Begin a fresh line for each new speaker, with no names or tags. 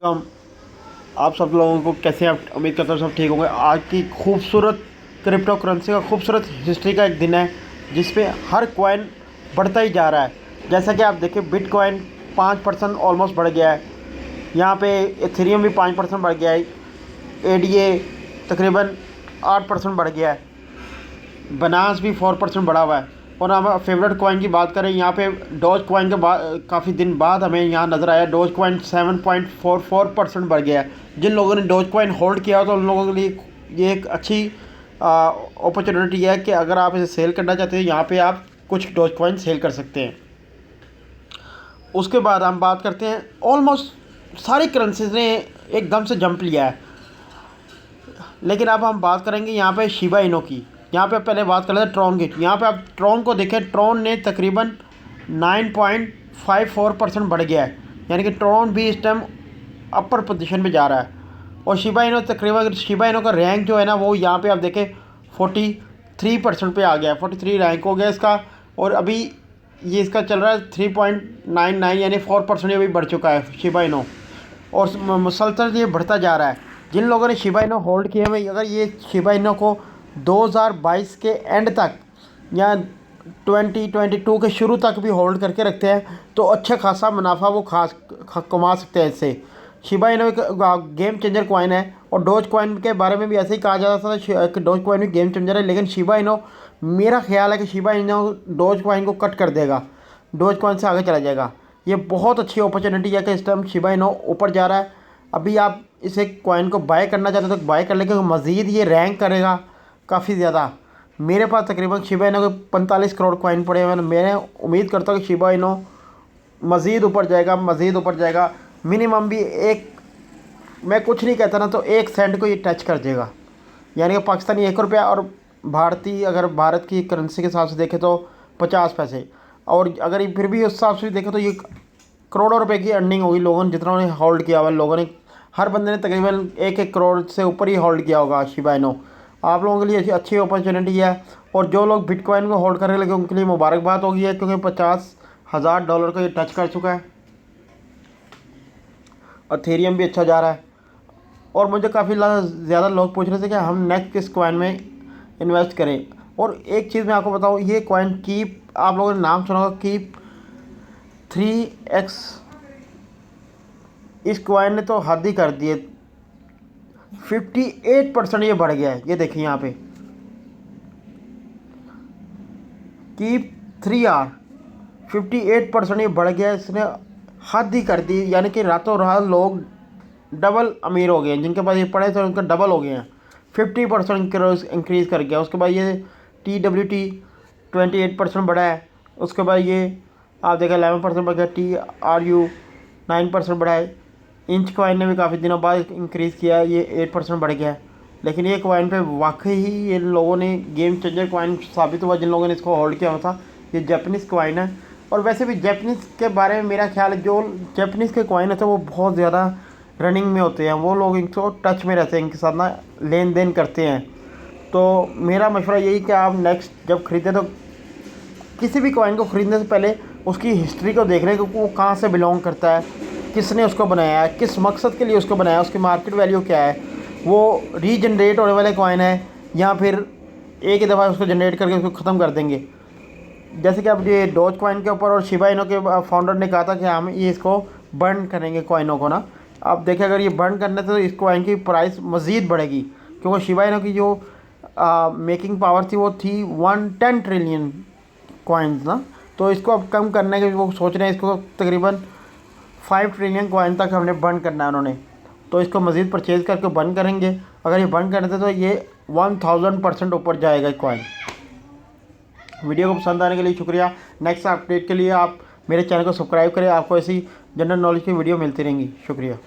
हम आप सब लोगों को कैसे आप उम्मीद करता हूँ सब ठीक होंगे। आज की खूबसूरत क्रिप्टो करेंसी का खूबसूरत हिस्ट्री का एक दिन है जिसपे हर कॉइन बढ़ता ही जा रहा है। जैसा कि आप देखिए बिटकॉइन 5% ऑलमोस्ट बढ़ गया है, यहाँ पे एथेरियम भी 5% बढ़ गया है, एडीए तकरीबन 8% बढ़ गया है, बनास भी 4% बढ़ा हुआ है। और हम फेवरेट कॉइन की बात करें, यहाँ पे डॉज कॉइन के बाद काफ़ी दिन बाद हमें यहाँ नज़र आया डॉज कॉइन 7.44% बढ़ गया है। जिन लोगों ने डॉज कॉइन होल्ड किया हो तो उन लोगों के लिए ये एक अच्छी अपॉर्चुनिटी है कि अगर आप इसे सेल करना चाहते हैं यहाँ पे आप कुछ डॉज कॉइन सेल कर सकते हैं। उसके बाद हम बात करते हैं, ऑलमोस्ट सारी करेंसीज ने एकदम से जंप लिया है, लेकिन अब हम बात करेंगे यहाँ पे शिबा इनो की। यहाँ पे पहले बात कर लेते हैं ट्रॉन की। यहाँ पे आप ट्रॉन को देखें, ट्रॉन ने तकरीबन 9.54% बढ़ गया है, यानी कि ट्रॉन भी इस टाइम अपर पोजीशन पे जा रहा है। और शिबा इनो तकरीबन शिबा इनो का रैंक जो है ना वो यहाँ पे आप देखें 43% पे आ गया है, 43 रैंक हो गया इसका। और अभी ये इसका चल रहा है 3.99 यानी 4% अभी बढ़ चुका है शिबा इनो, और मुसलसल ये बढ़ता जा रहा है। जिन लोगों ने शिबा इनो होल्ड किए हुए, अगर ये शिबा इनो को 2022 के एंड तक या 2022 के शुरू तक भी होल्ड करके रखते हैं तो अच्छा खासा मुनाफा वो कमा सकते हैं इससे। शिबा इनो एक गेम चेंजर कॉइन है, और डोज कॉइन के बारे में भी ऐसे ही कहा जाता था कि डोज कॉइन भी गेम चेंजर है, लेकिन शिबा इनो मेरा ख्याल है कि शिबा इनो डोज कॉइन को कट कर देगा, डोज कॉइन से आगे चला जाएगा। ये बहुत अच्छी अपॉर्चुनिटी है कि इस टाइम शिबा इनो ऊपर जा रहा है। अभी आप इसे कॉइन को बाय करना चाहते हो तो बाय कर ले, क्योंकि मज़ीद ये रैंक करेगा काफ़ी ज़्यादा। मेरे पास तकरीबन शिबा इनो के 45 करोड़ कॉइन पड़े हुए हैं। मैं उम्मीद करता हूँ कि शिबा इनो मज़ीद ऊपर जाएगा, मज़ीद ऊपर जाएगा। मिनिमम भी एक, मैं कुछ नहीं कहता ना, तो 1 सेंट को ये टच कर देगा, यानी कि पाकिस्तानी 1 रुपया, और भारतीय अगर भारत की करेंसी के हिसाब से देखें तो 50 पैसे। और अगर ये फिर भी उस हिसाब से देखें तो ये करोड़ों रुपए की अर्निंग होगी लोगों ने, जितना ने होल्ड किया हुआ लोगों ने। हर बंदे ने तकरीबन 1-1 करोड़ से ऊपर ही होल्ड किया होगा शिबा इनो। आप लोगों के लिए अच्छी अपॉर्चुनिटी है, और जो लोग बिटकॉइन को होल्ड कर रहे हैं उनके लिए मुबारकबाद होगी है, क्योंकि $50,000 को ये टच कर चुका है। एथेरियम भी अच्छा जा रहा है। और मुझे काफ़ी ज़्यादा लोग पूछ रहे थे कि हम नेक्स्ट किस कॉइन में इन्वेस्ट करें। और एक चीज़ मैं आपको बताऊं, ये कॉइन कीप, आप लोगों ने नाम सुना होगा कीप 3x। इस कॉइन ने तो हद ही कर दिए, 58% ये बढ़ गया है। ये देखिए यहाँ पे कीप 3R 58% ये बढ़ गया है, इसने हद ही कर दी। यानी कि रातों रात लोग डबल अमीर हो गए हैं, जिनके पास ये पड़े थे उनका डबल हो गए हैं, 50% इंक्रीज़ कर गया। उसके बाद ये TWT 28% बढ़ा है। उसके बाद ये आप देखें 11% बढ़ गया, TRU 9% बढ़ा है। इंच कॉइन ने भी काफ़ी दिनों बाद इंक्रीज़ किया है, ये 8% बढ़ गया है। लेकिन ये कॉइन पे वाकई ही ये लोगों ने गेम चेंजर कॉइन साबित हुआ, जिन लोगों ने इसको होल्ड किया हुआ था। ये जापानीज़ कॉइन है, और वैसे भी जापानीज़ के बारे में मेरा ख्याल है, जो जापानीज़ के कॉइन होते हैं वो बहुत ज़्यादा रनिंग में होते हैं, वो लोग इनको टच में रहते हैं, इनके साथ ना लेन देन करते हैं। तो मेरा मशवरा यही कि आप नेक्स्ट जब ख़रीदें तो किसी भी कॉइन को ख़रीदने से पहले उसकी हिस्ट्री को देख लें कि वो कहाँ से बिलोंग करता है, किसने उसको बनाया है, किस मकसद के लिए उसको बनाया है, उसकी मार्केट वैल्यू क्या है, वो रीजनरेट होने वाले कॉइन है या फिर एक ही दफ़ा उसको जनरेट करके उसको ख़त्म कर देंगे। जैसे कि अब ये डॉज कॉइन के ऊपर और शिबा इनो के फाउंडर ने कहा था कि हम ये इसको बर्न करेंगे कॉइनों को ना। आप देखें अगर ये बर्न करने से तो इस कॉइन की प्राइस मज़ीद बढ़ेगी, क्योंकि शिबा इनो की जो मेकिंग पावर थी वो थी 110 ट्रिलियन कॉइन्स ना। तो इसको अब कम करने के वो सोच रहे हैं, इसको तकरीबन 5 ट्रिलियन कॉइन तक हमने बर्न करना है उन्होंने। तो इसको मज़ीद परचेज़ करके बर्न करेंगे। अगर ये बर्न करते तो ये 1000% ऊपर जाएगा कॉइन। वीडियो को पसंद आने के लिए शुक्रिया। नेक्स्ट अपडेट के लिए आप मेरे चैनल को सब्सक्राइब करें, आपको ऐसी जनरल नॉलेज की वीडियो मिलती रहेंगी। शुक्रिया।